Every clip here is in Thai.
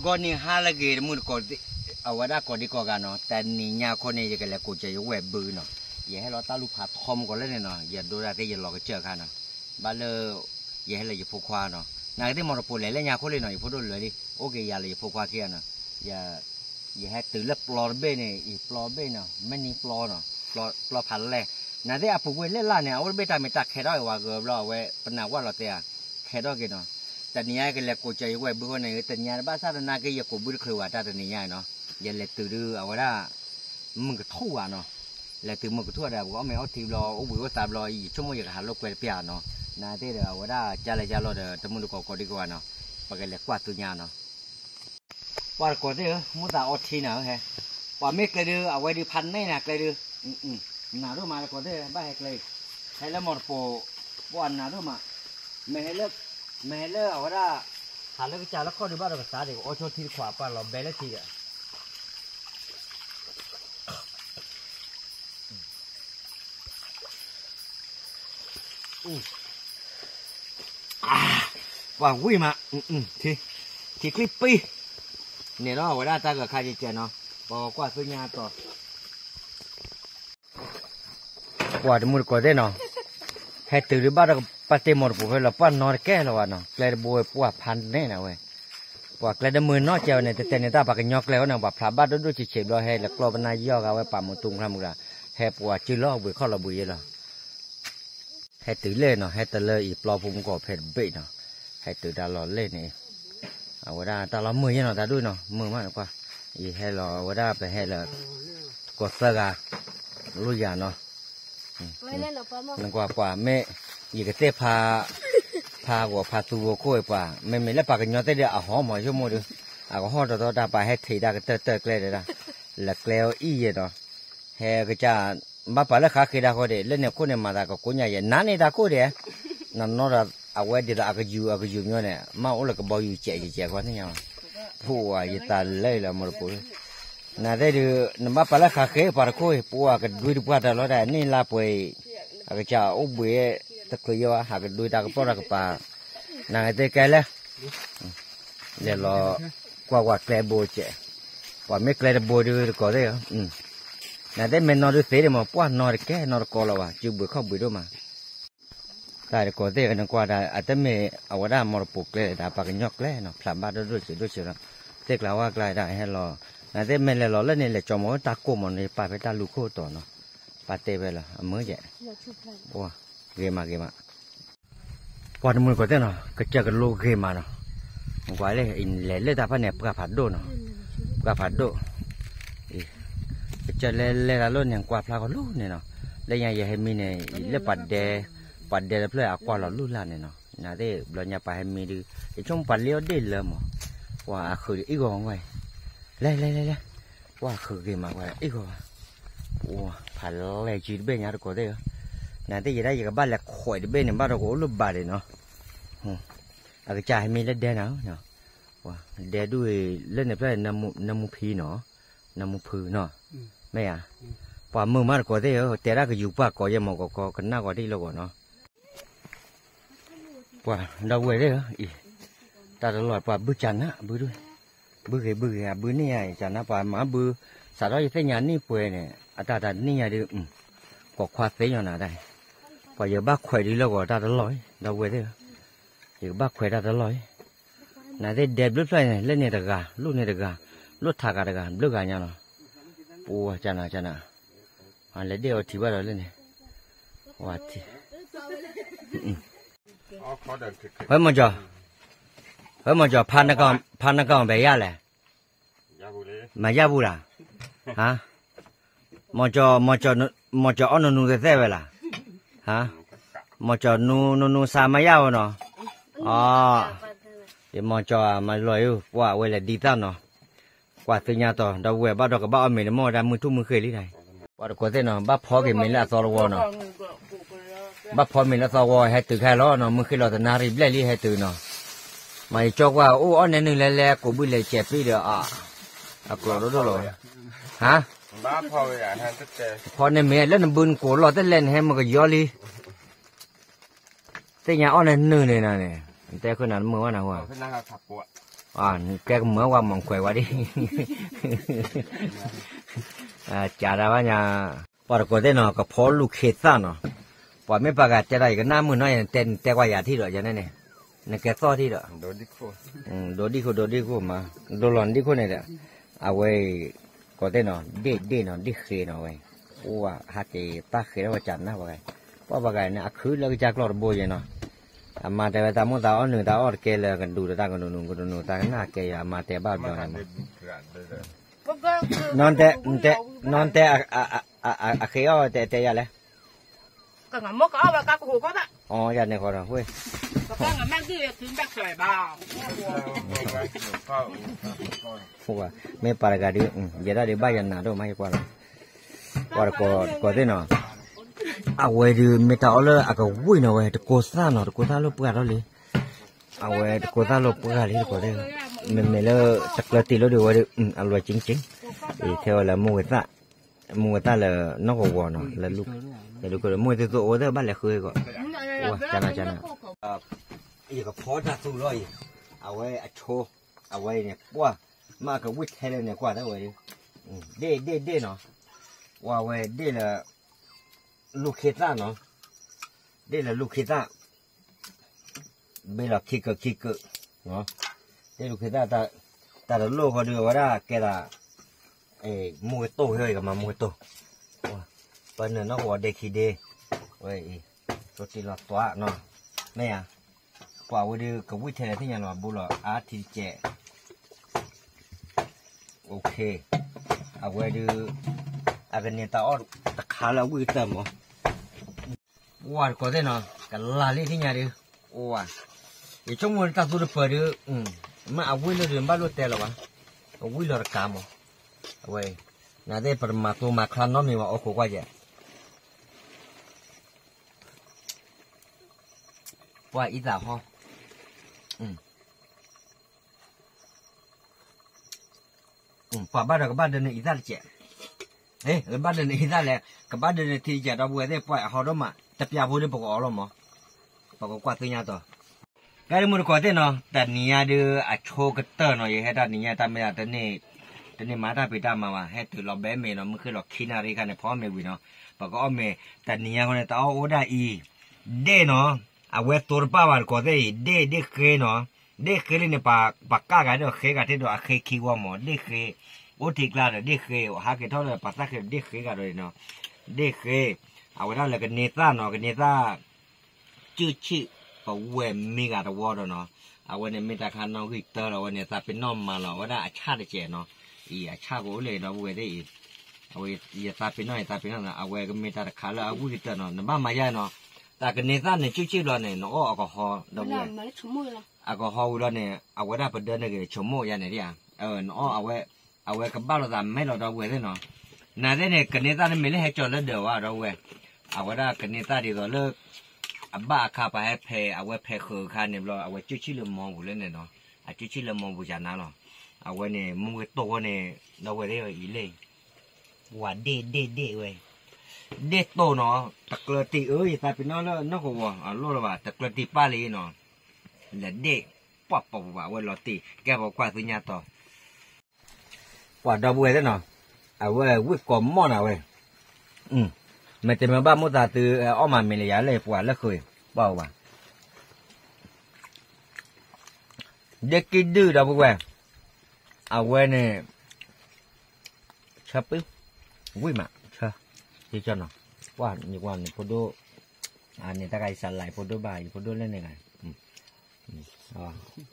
ก็นี่ฮาละเกดมุนก็เอาว่าได้ก็ดีกว่ากันเนาะแต่นี่ญาคนนี้จะกันแล้วกูจะอยู่เว็บบือเนาะอย่าให้เราตาลูกผาทอมก่อนเลยเนาะอย่าดูได้อย่าหลอกเจอกันเนาะบ้านเลยอย่าให้เราอยู่พกควาเนาะนายที่มรดกเลยแล้วญาคนเลยเนาะอยู่พกดูเลยดิโอเคอย่าเลยอยู่พกควาเทียนเนาะอย่าให้ตื่นแล้วปลอดเบ้เนี่ยอีปลอดเบ้เนาะไม่นี่ปลอเนาะปลอพันเลยนายที่อาปุกเวเล่นล่าเนี่ยเอาเบ้ตาไม่ตักแค่ได้ว่าเกือบเราเว้ปนาว่าเราเตะแค่ได้กันเนาะแต่เนี่ยก็เลยกูจะอยู่เว็บบือเนี่ยแต่เนี่ยบ้านซาดนาก็อย่ากูบือคือว่าแต่เนี่ยเนาะอย่าเลยตื่นดูเอาว่ามึงก็ทั่วเนาะแล้วตื่นมึงก็ทั่วได้บอกว่าไม่เอาทีรอโอ้บุ๋ยตามรออีชั่วโมงอย่างหาลูกเกลือเปียเนาะนาที่เดี๋ยวว่าจะเลยจะรอเดี๋ยวแต่มึงก็ดีกว่าเนาะปากเลยกว่าตัวเนี่ยเนาะว่าก็ได้มุดเอาทีเนาะเฮ้ว่าไม่เกลือเอาไว้ดูพันไม่นะเกลือนาดูมาก็ได้บ้าเกลือให้แล้วหมดโปวันนาดูมาไม่ให้เลิกเอาว่าหาเลิกจ่ายแล้วข้อดูบ้านเราก็สาเด็กโอ้โชทีขวาป่ะเราเบลทีอ่ะว่าวิ่งมาทีคลิปปีเนี่ยเนาะว่าได้ตากับใครจะเจอเนาะบอกว่าสัญญาต่อว่าจะมุดก็ได้เนาะให้ตื่นบ้านเราปฏิมรบุพเพเราปั้นนอนแก่แล้ววะเนาะเกลือบัวปัวพันแน่นะเว้ยว่าเกลือมือเนาะเจ้าเนี่ยแต่เนี่ยตาปากกันยอกแล้วเนาะว่าพระบ้านดูจิเฉบเราให้แล้วกลัวบรรณาย่อเอาไว้ป่ามุตุงทำกันให้ปัวจื้อล้อบุยข้อเราบุยเลยให้ตื่นเล่นเนาะให้ตื่นเลยอีปลอพุ่มก่อเพชรเบ็ดเนาะให้ตื่นดาหล่อเล่นนี่เอาไว้ได้ตาเรามือเนี่ยเนาะตาด้วยเนาะมือมากกว่าอีให้เราเอาไว้ได้ไปให้เรากดเสื้อกาลุยยาเนาะนั่นกว่าแม่อีกเตะพากว่าพาตัวโค้ยป่าไม่แล้วปากกันยอดเตะเดียวเอาหอมหอยชั่วโมงดูเอาหอมต่อไปให้ทีได้ก็เตะเกลือเลยนะแล้วเกลืออีเนาะให้ก็จะมาป่าแล้วขาคือได้ก็ได้เล่นเนี่ยคนเนี่ยมาได้ก็คนใหญ่นั่นนี่ได้ก็ได้นั่นนอร์เอาไว้เดี๋ยวเอาก็อยู่เนี่ยมาอุลก็บอกอยู่เจ๊กว่านี่ยังผู้ว่าอยู่ตาเลยละมันปุ๊บน่าได้ดูน้ำมาป่าแล้วขาคือป่าโค้ยผู้ว่าก็ดูป่าตลอดได้นี่ลาป่วยเอาก็จะอุบเวตะคุยว่าหากดูตากระป๋อกระป๋านางเตะแกเลยเดี๋ยวรอกว่าแกลโบเจว่าไม่แกลโบดูก็ได้น่าได้เมนนอดูเสียมาป้อนนอแกนอก็แล้วว่าจูบุเข้าบุดูมาแต่ก็ได้กันกว่าได้อาจจะไม่เอาว่าได้มรปุกเลยแต่ปากยอกเลยเนาะพลาบ้าดูเฉยเนาะเด็กเราว่าไกลได้ให้รอน่าได้เมนเลยรอแล้วเนี่ยเลยจอมว่าตาโกมันเลยปาไปตาลูกโคต่อเนาะปาเตไปละมือเจว้าเกมาพอทำมือก็ได้เนาะก็จะกันโลเกมาเนาะว่าเลยอินเล่ตาพันเนี่ยปลาผัดโดเนาะปลาผัดโดก็จะเล่ละล้นอย่างกว่าปลาก็ลู่เนี่ยเนาะแล้วยังให้มีเนี่ยเล่ปัดเดแล้วเพื่อเอากว่าเราลู่ละเนี่ยเนาะน่าได้เราเนี่ยไปให้มีดูไอ้ช่องปัดเลี้ยวได้เลยมั้งว่าคืออีกองไว้เล่ว่าคือเกมาไว้อีกองว้าผัดเล่จีบเบี้ยก็ได้นั่นที่จะได้ยังกับบ้านแหลกข่อยเบ้เนี่ยบ้านเราโหลุบบาเลยเนาะอาจจะให้มีเล่นเดนเอาเนาะว่าเดด้วยเล่นในเพื่อนน้ำมูพีเนาะน้ำมูพือเนาะไม่อ่ะพอมือมาก็ได้แต่ละก็อยู่ป่าก็ยังมองก็กันหน้าก็ได้แล้วก็เนาะว่าเราเว้ยได้เหรออีตาตลอดว่าบื้อจันนะบื้อด้วยบื้อนี่ไงจันนะป่ามาบื้อสารพัดเส้นยานี่ป่วยเนี่ยตานี่ไงดิก็คว้าเสียอย่างน่ะได้พอเยอะบ้าข่อยดีแล้วก็ตาตลอดเราเว้ยได้เยอะบ้าข่อยตาตลอดน่าได้เด็ดรุ่นไรเนี่ยเล่นเนี่ยตะกาลูกเนี่ยตะกาลูกทากาตะกาลูกกันยังเนาะปูจันนะอันเล่นเดียวที่บ้านเราเล่นเนี่ยว่าที่เฮ้ยมันจะพันนักกองไปยาเลยมายาบุระฮะมันจะอันนู้นจะเท่าไหร่ล่ะฮะมันจะนูสามายาวเนาะอ๋อเดี๋ยวมันจะมาลอยว่าเวลาดีตั้งเนาะกว่าสัญญาต่อดาวเวบ้าดอกกับบ้าอเมริกาได้มือทุ่มมือเคยหรือไงว่าก็ได้เนาะบ้าพอกับเมล่าซอลวอเนาะบ้าพอเมล่าซอลวอให้ตื่นแค่ล้อเนาะมือเคยเราแต่นารีเบลลี่ให้ตื่นเนาะไม่จอกว่าโอ้อันนึงแล้วกูบุญเลยเจ็บปีเดียวกลัวรู้ด้วยฮะบ้าพอเลยฮะพอในเมล่นบุญกูเราแต่เล่นให้มันก็ย้อนลีแต่ยังอันนึงเนี่ยนะเนี่ยแต่คนนั้นมือว่าหนาหัว cái mới qua mong khỏe quá đi chả ra nhà bỏ được có thế nào có phó lục hết sao nó bỏ mấy bà gạt cái này cái nam mưa nói tên tên qua nhà thi rồi cho nên này này cái to thi rồi đồ đi khô mà đồ lòn đi khô này đấy vậy có thế nào đi nó đi khê nó vậy hạt thì ta khê nó chán na vậy bỏ bà gạt này khứ là cái chắc lọt bôi vậy nó màแต่ตามมุตาอ๋อหนึ่งตาอ๋อเกลกันดูตากันดูตาหน้าเกยมาแต่บ้าบ่นะนอนแต่อะเคยอ๋อแต่ยาเลยก็งั้นมันก็เอาไปกับหูก็ได้อ๋อยาเนี่ยขอนะเว้ยก็งั้นแม่งที่ถึงแบกใส่บ้าฟัวไม่ปารกาดิอย่าได้บ้ายันนาโดไม่กว่าก็ได้เนาะเว้ยดูไม่ต้องเลยก็วิ่งเนาะเว้ยตะโกซ่าเนาะตะโกซ่าลูกเปล่าเลยเว้ยตะโกซ่าลูกเปล่าเลยก็ได้ไม่เลยตะกร้าตีแล้วดูเว้ยอร่อยจริงๆเท่าละมูตาละนกวัวเนาะละลูกแต่ลูกก็มูตาตัวโอ้เด้อบ้านละเคยก็ว้าจันนะอีกก็พอจะสู้เลยเว้ยโชว์เว้ยเนี่ยว่ามาก็วิ่งแทนเลยเนี่ยกว่าได้เว้ยเด้เนาะว่าเว้ยเด้ละลูกเขตเนาะได้ละลูกเขตเบลคิกเนาะได้ลูกเขตแต่ละลูกเขาดูว่าได้แกละมูโตเฮ้ยกับมามูโตเป็นเนาะว่าเด็กขี้เดเว้ยตัวตีหลอดตัวเนาะแม่กว่าวันเดียวกับวิเทอร์ที่ยังว่าบุรุษอาร์ติเจโอเคเอาไว้ดูกันเนี่ยตาออดตะขาแล้ววิ่งเต็มหมดว้าก็ได้เนาะกันลาลีที่ยังดิว้าช่วงวันตัดตัวเปิดมาเอาวิ่งเลยบ้านรถเตลวะเอาวิ่งเลยกามเว้ยน่าได้ประมาตัวมาคลานน้องมีว่าโอ้โหกว่าจะว่าอีตาฮะป่าบ้านเรากับบ้านเดินอีตาเจ๊บ้านเดินอีตาแหละกับบ้านเดินที่จะเราบัวได้ปล่อยเขาด้วยมาแต่พี่อาพูดได้ปกติหรอมั้งปกติกว่าตัวนี้ต่อการมือก่อนเนาะแต่เนี่ยดูโชว์กระเตอร์เนาะยังให้ได้เนี่ยแต่ไม่ได้แต่เนี่ยมาได้ไปได้มาให้ตัวเราแบบเมย์เนาะมันคือเราคิดอะไรกันเนี่ยพ่อเมย์วิเนาะปกติเมย์แต่เนี่ยคนเนี่ยแต่เอาได้เด้เนาะเวทตัวป้าวันก่อนเด้เคยเนาะเด้เคยเนี่ยปากกากันเนาะเคยกันที่เราเคยคิดว่าหมอเด้เคยโอ้ที่กล้าเด้เคยหาเกิดเท่าไหร่ปัสสาวะเด้เคยกันเลยเนาะเด้เคยไว้ได้เลยกันเนต้าเนาะกันเนต้าชื่อปะเวมีกันตัวเนาะวันนี้มีแต่การน้องกิเตอร์เราวันนี้แต่เป็นน้องมาเนาะว่าได้อาชาติเจเนาะชาติกูเลยเนาะเว้ยได้เว้ยแต่เป็นน้องนะเว้ยก็มีแต่ขาแล้วกูกิเตอร์เนาะน้ำบ้านมาใหญ่เนาะแต่กันเนต้าเนี่ยชื่อเราเนี่ยเนาะแอลกอฮอล์เราเว้ยแอลกอฮอล์เราเนี่ยเว้ยได้ประเดินเนี่ยชั่วโมงยันเนี่ยดิเนาะเว้ยกับบ้านเราแต่ไม่เราเว้ยได้เนาะนั่นเนี่ยกันเนต้าเนี่ยไม่ได้ให้จอดแล้วเดี๋ยวว่าเราเว้ยเว้ยได้กันเนต้าดีเราเลิกบ้าข้าไปให้เพย์เว้ยเพย์คือข้าเนี่ยเราเว้ยชื่อเรื่องมองบุเล่นเนี่ยเนาะชื่อเรื่องมองบุจานะเนาะเว้ยเนี่ยมึงโตเนี่ยเราเว้ยได้อีเล่ว่าเด้เว้ยเด็ดโตเนาะตะกร้าตีแต่เป็นน้องแล้วน้องก็ว่ารู้แล้วว่าตะกร้าตีป้าเลยเนาะแล้วเด็กป๊อปว่าเว้ยเราตีแกบอกว่าตัวนี้ต่อว่าดาวเว้ยได้เนาะเว้ยวิ่งก่อมอนะเว้ยไม่แต่มาบ้านมุตาตือออกมาเมียเลยปวดแล้วเคยเบาว่าเด็กกินดื้อดาวเว้ยเว้ยเนี่ยชับปิ๊บวิ่งมาที่เจ้าเนาะว่าอย่างวันนี้พอดูอันนี้ตะไคร้สั่นไหลพอดูบ่ายพอดูเล่นยังไง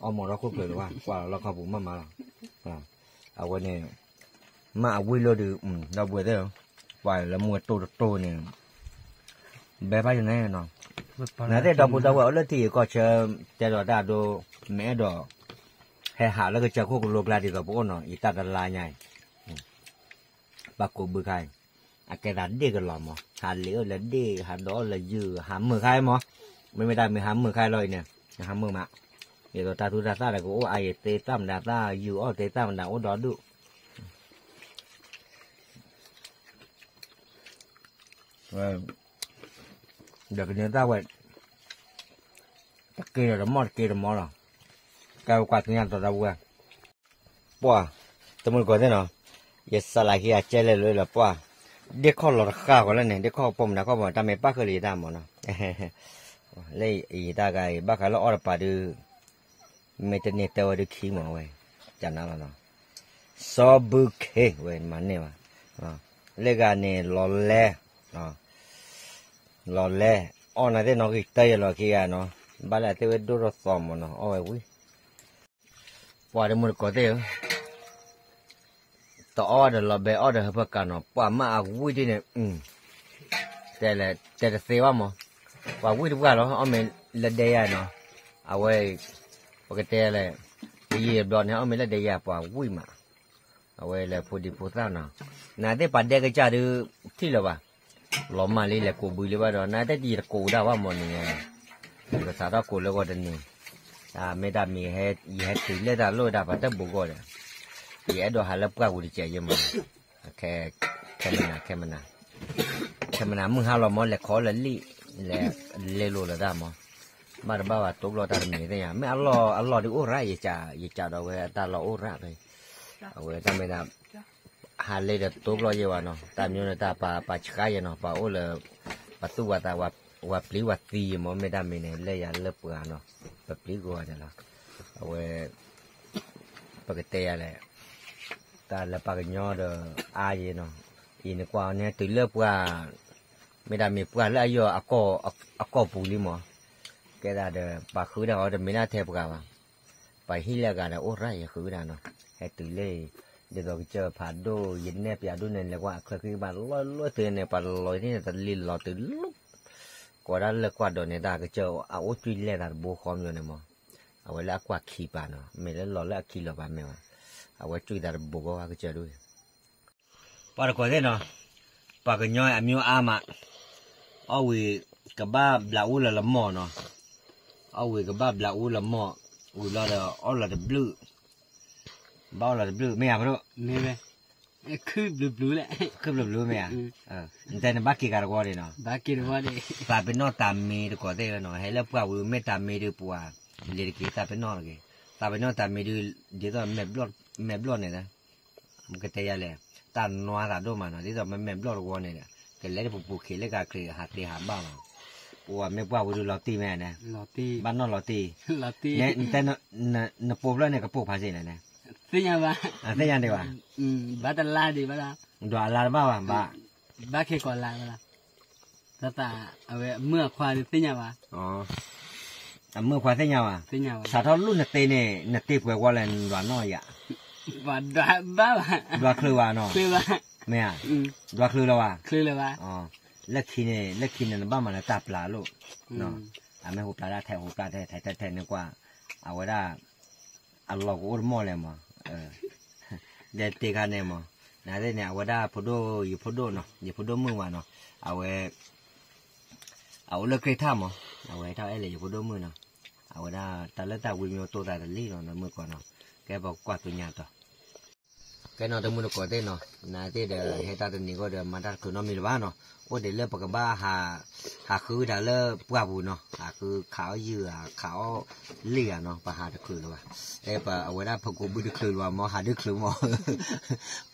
เอาหมดเราคุยเลยว่าเราขับผมมาวันนี้มาวิ่งเราดูเราเบื่อได้หรอว่าเรามัวโตเนี่ยแบบว่าอย่างไรเนาะนั่นแต่ดอกบัวเอาเลยที่ก็จะดอกดาดูแม่ดอกให้หาแล้วก็จะควบคุมโลกลาดีกับพวกเนาะอีตาตะลายใหญ่ปากกูบือใครcái đàn đi cái lò mà hạt liễu là đi hạt đó là dư hàm mưa khai màไม่ได้ไม่หามมือใครเลยเนี่ยหามมือมาเดี๋ยวตาทุตาตาแต่กูไอเตะตั้มดาตาอยู่อ้อเตะตั้มดาโอ้ดอดุเดี๋ยวนี้ตาไว้ตะเกียร์ละมอดเกียร์ละมอดหรอแกกวาดงานต่อตาเว้ย ปัวตะมุนก่อนเนาะอย่าสลายที่อาเจเลยละปัวเด็กข้อหลอดข้าวกันแล้วเนี่ยเด็กข้อปมนะข้อบอกทำไมป้าเคยเรียนได้หมดเนาะเลยอีตาไก่บ้าขายแล้วออดปาดูไม่จะเนี่ยเตวดูขี้หมอไว้จันนั่นละเนาะซอบุเคเว้ยมันเนี่ยวะเล็กอันนี้หล่อเล่หล่อเล่อ๋อนั่นเด็กน้องกี่เตยหล่อขี้อ่ะเนาะบ้านละเตวดูรถซ้อมเนาะเอาไว้วิปัวเดี๋ยวมันก็เตวต่อออเดอร์เราไปออเดอร์ให้พวกกันเนาะปัวมาเอาวิธีเนี่ยแต่เสียว่ามั้งว่าวิธีพวกเราเอาเมนละเดียเนาะเอาไว้ปกติเลยยี่ดอนเนี่ยเอาเมนละเดียปัววิมาเอาไว้เลยพูดดีพูดซ่าเนาะน่าจะปัดเด็กก็จะดูที่ละว่าหล่อมาเลยแหละกูบุยเลยว่าเนาะน่าจะดีละกูได้ว่ามันเนี่ยก็สาระกูแล้วก็เดินนี่ไม่ได้มีให้ยี่ให้ตื่นเลยได้โลได้ปัดแต่บุกก็เลยยี่ดอกหาลับก็กูดีใจยังมั้งแค่มันนะมึงหาเราหมดเลยขอเลยเลยโลละได้มั้งมาบ้าว่าตกเราตามีเนี่ยไม่อัลลอฮ์ดิโอ้ไรยี่จ่าเราเว้ยตาเราโอ้ระเลยเอาเว้ยทำไม่ได้หาเลยเด็ดตกเราเยอะเนาะตามอยู่ในตาป่าชิคายเนาะป่าโอ้เลยป่าตัวว่าตาว่าปลีว่าตีมันไม่ได้ไม่เนี่ยเลยอย่าเลิกเปลือกเนาะป่าปลีกัวจะละเอาเว้ยปกติอะไรตาละปากย่อเด้ออาเยเนาะอีนี่กว่าเนี่ยตื่นเลิกเปลือกไม่ได้มีเปลือกแล้วอายุอากอปูลิมั้งแกได้เด้อปากคือเด้อเด้อไม่น่าเทปกันว่ะไปฮิเลกันเด้อโอ้ไรคือเด้อเนาะให้ตื่นเลยเดี๋ยวเราเจอผ่านดูยินเนี่ยไปดูเนี่ยเลยว่าคือบ้านลอยตื่นเนี่ยปลอยนี่แต่ลินเราตื่นลุกกว่านั้นเลยกว่าโดนเนี่ยได้ก็เจอเอาจุยเล่ได้บัวคอมอยู่เนี่ยมั้งเอาไว้แล้วกว่าขี้ปานเนาะไม่แล้วหล่อแล้วขี้หล่อปานไม่ว่าเอาไว้จุยได้บัวก็เจอด้วยปากก็ได้เนาะปากก็ย่อยมีอามาเอาไว้กับบ้าบลาอูละหม้อเนาะเอาไว้กับบ้าบลาอูละหม้ออูละเด้อเอาละเด้อบลูบ้าละบลูไม่อยากรู้นี่ไหมคือบลูแหละคือบลูไม่อยากแต่ในบ้านกี่การกว่าเลยเนาะบ้านกี่ว่าเลยตาเป็นนอตามมีดีกว่าได้เนาะให้แล้วพวกวิวไม่ตามมีดีปัวเรียกกี่ตาเป็นนอเลยตาเป็นนอตามมีดีเดี๋ยวแม่บล็อเนี่ยนะมันก็เทียเลยตาหนัวตาดูมันนะเดี๋ยวแม่บล็อดกว่าเนี่ยก็เลยปูเขยก็คือหาตีหาบ้าปัวไม่ปัววิวเราตีแม่นะเราตีบ้านนอเราตีเนี่ยแต่นปูแล้วเนี่ยก็ปูพาเสนาเนี่ยเสียบ้าเสียยังดีว่าบ้าตลาดดีบ้าดวลาบ้าบ้าแค่ก่อนลาบ้าตาเอาไว้เมื่อควายเสียบ้าอ๋อเมื่อควายเสียบ้าสาธุลุ่นเตเนี่ยนเตเปว่าเลยดวน้อยอ่ะบ้าดวคลือว่าเนาะไม่อ่ะดวคลือแล้วว่าอ๋อเล็กขี้เนี่ยบ้ามันตาปลาลูกเนาะไม่หูปลาได้แทงหูปลาได้แทงนี่กว่าเอาไว้ได้อัลลอฮ์กูรู้หมดเลยมั้งเด็ดตีกันเนี่ยมั้งนั่นเนี่ยเอาไว้ได้พอดูอยู่พอดูเนาะอยู่พอดูมือวะเนาะเอาไว้เลิกเคยทำมั้งเอาไว้ท่าอะไรอยู่พอดูมือเนาะเอาไว้ได้แต่ละแต่วิมีตัวแต่ละลี่เนาะมือก่อนเนาะแกบอกกวาดตัวใหญ่ต่อแกเนาะตัวมือก่อนเต้เนาะนั่นเต้เดี๋ยวให้ตาตัวนี้ก็เดี๋ยวมาตัดคือน้องมีหรือเปล่าเนาะว่าเดี๋ยวเลิกปากบ้าหาคือเดี๋ยวเลิกปวดบุเนาะหาคือขาวเยื่อขาวเลี่ยเนาะปะหาตะคือหรือว่าปะเอาไว้ได้พอกูบุดึกคือว่าหมอหาดึกคือหมอ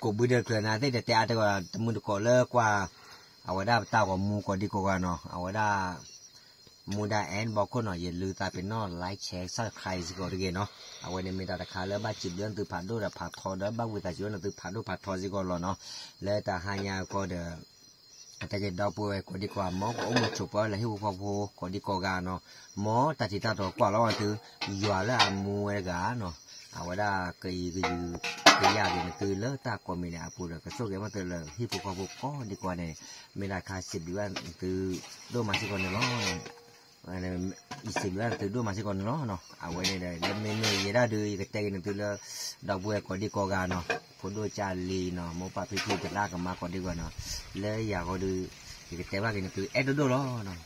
กูบุดึกคือนะที่เดี๋ยวแต่ว่ามือก่อนเลิกว่าเอาไว้ได้ตากับมูก่อนดีกว่าเนาะเอาไว้ได้มูได้แอนบอกคนหน่อยอย่าลืมตาเป็นนอไลค์แชร์ซับสไครต์สิก่อนดีเนาะเอาไว้ในเมตาตะคาแล้วบ้าจิบเรื่องตือผ่านด้วยผ่านทอแล้วบ้าวิตาจิวันตือผ่านด้วยผ่านทอสิก่อนเนาะแล้วแต่หายาก็เดี๋ยวแต่จะดาวป่วยก็ดีกว่าหมอก็อุ้มฉุบไปแล้วให้พวกพวก็ดีกว่ากันเนาะหมอตัดสินใจตัวกว่าแล้วอันคือยัวแล้วมูเอกันเนาะเอาไว้ได้ก็ยากเลยคือเลิกตาก็ไม่ได้พูดก็สู้กันมาตัวเลยให้พวกพวก็ดีกว่าเนี่ยไม่ได้ค่าสิบเดือนคือดูมาสิก่อนเนาะอีสิบเดือนคือดูมาสิก่อนเนาะเอาไว้เนี่ยแล้วไม่เนี่ยได้ดูก็ใจนึงคือเลิกดาวป่วยก็ดีกว่ากันเนาะคนดูจารีเนาะหมอปลาพิธีจะลากกันมาก็ดีกว่าเนาะเลยอยากก็ดูแต่ว่ากันคือดูล้อเนาะ